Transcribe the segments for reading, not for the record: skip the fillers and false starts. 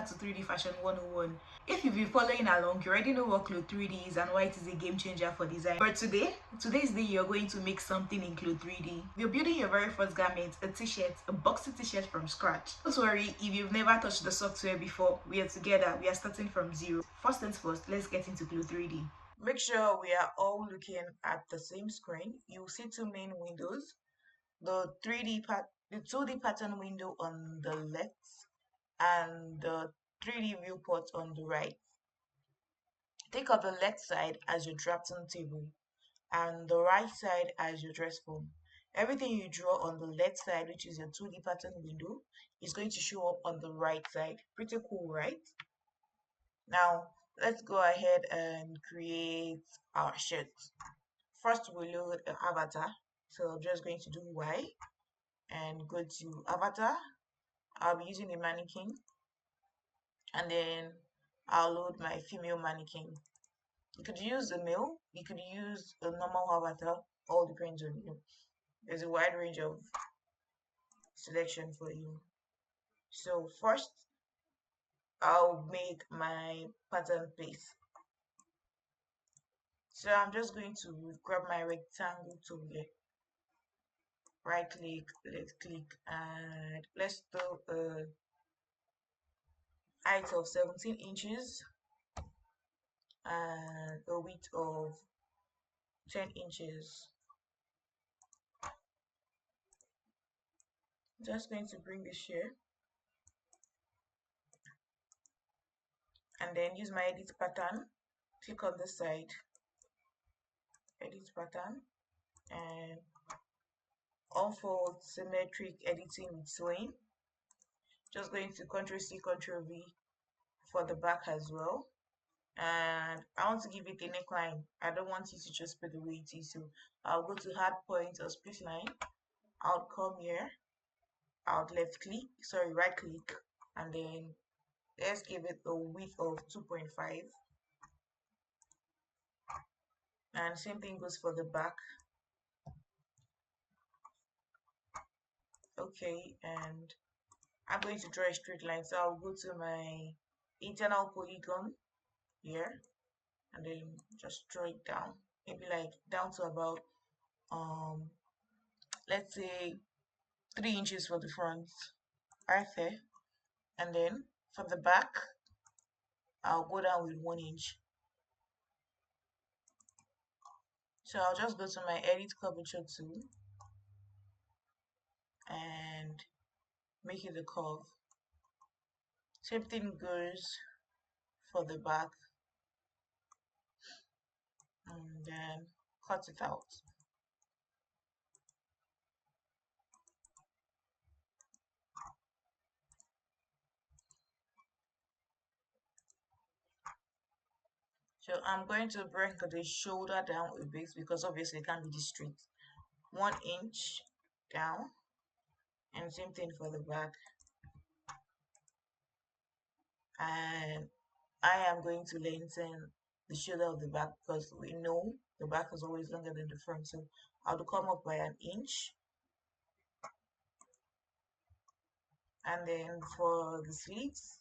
back to 3D Fashion 101. If you've been following along, you already know what Clo3d is and why it is a game changer for design. But today's day, you're going to make something in Clo3d. You're building your very first garment, a t-shirt, a boxy t-shirt from scratch. Don't worry, if you've never touched the software before, we are together, we are starting from zero. First things first, let's get into Clo3d. Make sure we are all looking at the same screen. You'll see two main windows. The 2D pattern window on the left and the 3D viewport on the right. Think of the left side as your drafting table and the right side as your dress form. Everything you draw on the left side, which is your 2D pattern window, is going to show up on the right side. Pretty cool, right? Now, let's go ahead and create our shirt. First, we'll load an avatar. So I'm just going to do Y and go to avatar. I'll be using a mannequin, and then I'll load my female mannequin. You could use a male, you could use a normal avatar, all depends on you. There's a wide range of selection for you. So first, I'll make my pattern base. So I'm just going to grab my rectangle tool here. Right click, left click, and let's do a height of 17 inches and a width of 10 inches. Just going to bring this here and then use my edit pattern. Click on this side, edit pattern, and unfold symmetric editing with swing. Just going to Ctrl+C, Ctrl+V for the back as well. And I want to give it a neckline. I don't want it to just be the way it is. So I'll go to hard point or split line. I'll come here. I'll right click, and then let's give it a width of 2.5. And same thing goes for the back. Okay, and I'm going to draw a straight line. So I'll go to my internal polygon here and then just draw it down, maybe like down to about let's say 3 inches for the front, right there. And then for the back, I'll go down with 1 inch. So I'll just go to my edit curvature tool and make it a curve. Same thing goes for the back, and then cut it out. So I'm going to bring the shoulder down a bit because obviously it can't be this straight. 1 inch down, and same thing for the back. And I am going to lengthen the shoulder of the back because we know the back is always longer than the front. So I'll come up by 1 inch. And then for the sleeves,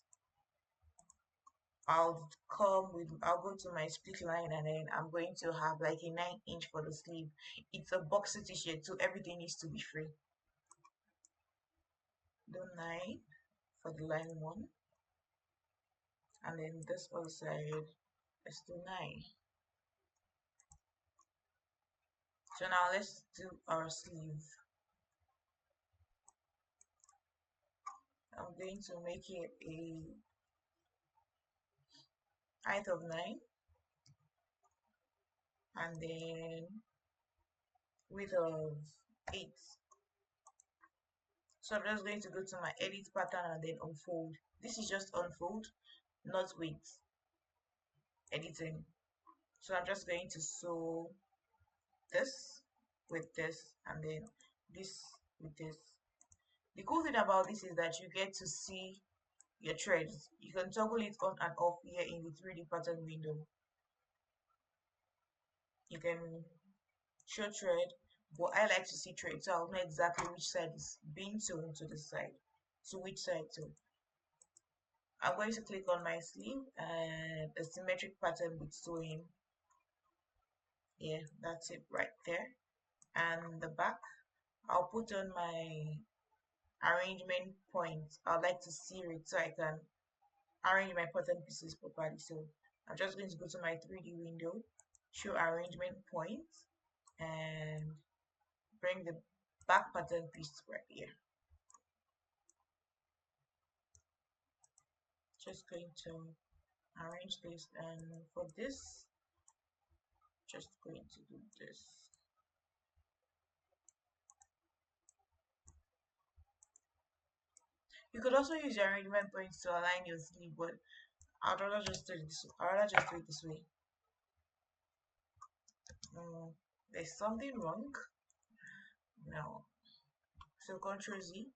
I'll go to my split line, and then I'm going to have like a 9 inch for the sleeve. It's a boxy t-shirt, so everything needs to be free. Do 9 for the line 1, and then this other side, let's do 9. So now let's do our sleeve. I'm going to make it a height of 9 and then width of 8. So I'm just going to go to my edit pattern and then unfold. This is just unfold, not width editing. So I'm just going to sew this with this and then this with this. The cool thing about this is that you get to see your threads. You can toggle it on and off here in the 3D pattern window. You can show thread, but I like to see thread, so I'll know exactly which side is being sewn to the side, to which side to. I'm going to click on my sleeve and a symmetric pattern with sewing. Yeah, that's it right there. And the back, I'll put on my arrangement point. I'd like to see it so I can arrange my pattern pieces properly. So I'm just going to go to my 3D window, show arrangement point, and bring the back pattern piece right here. Just going to arrange this, and for this, just going to do this. You could also use your arrangement points to align your sleeve, but I'd rather just do it this way. I'd rather just do it this way. There's something wrong. No. So Control Z,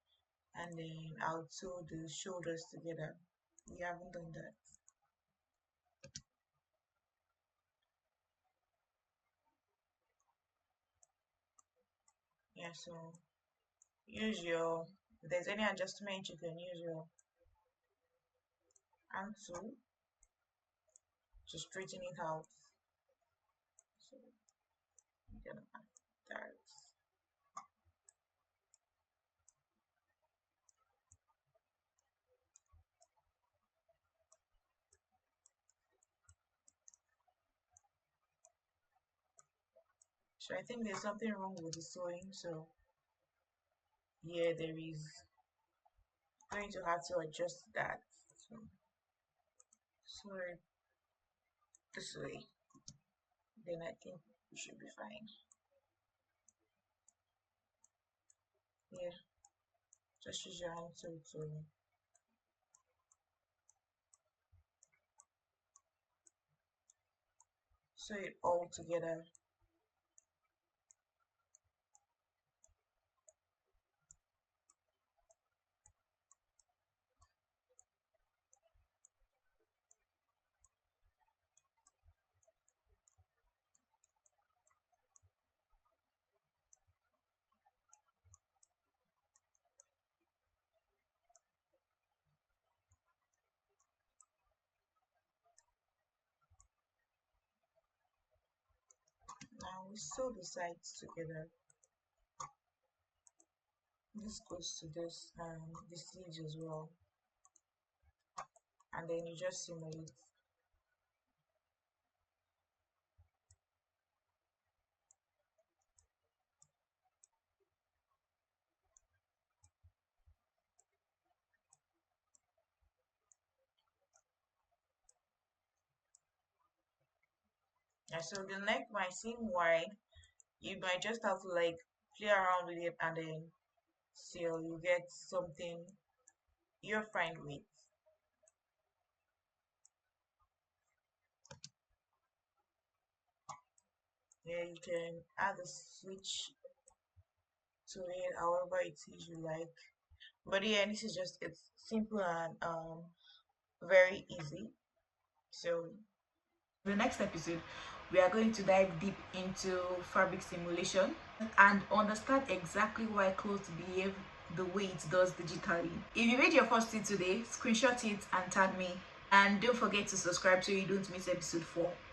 and then I'll sew the shoulders together. We haven't done that. Yeah, so use your, if there's any adjustment, you can use your hand tool to straighten it out. So you can add that. So I think there's something wrong with the sewing. So yeah, there is. Going to have to adjust that. So sew it this way. Then I think we should be fine. Yeah, just use your hand tool to sew it all together. Now we sew the sides together. This goes to this and the sleeves as well. And then you just simulate. And so the neck might seem wide. You might just have to like play around with it and then till you get something you're fine with. Yeah, you can add a switch to it however it is you like. But yeah, this is just it's simple and very easy. So the next episode we are going to dive deep into fabric simulation and understand exactly why clothes behave the way it does digitally. If you made your first tip today, screenshot it and tag me, and don't forget to subscribe so you don't miss episode 4.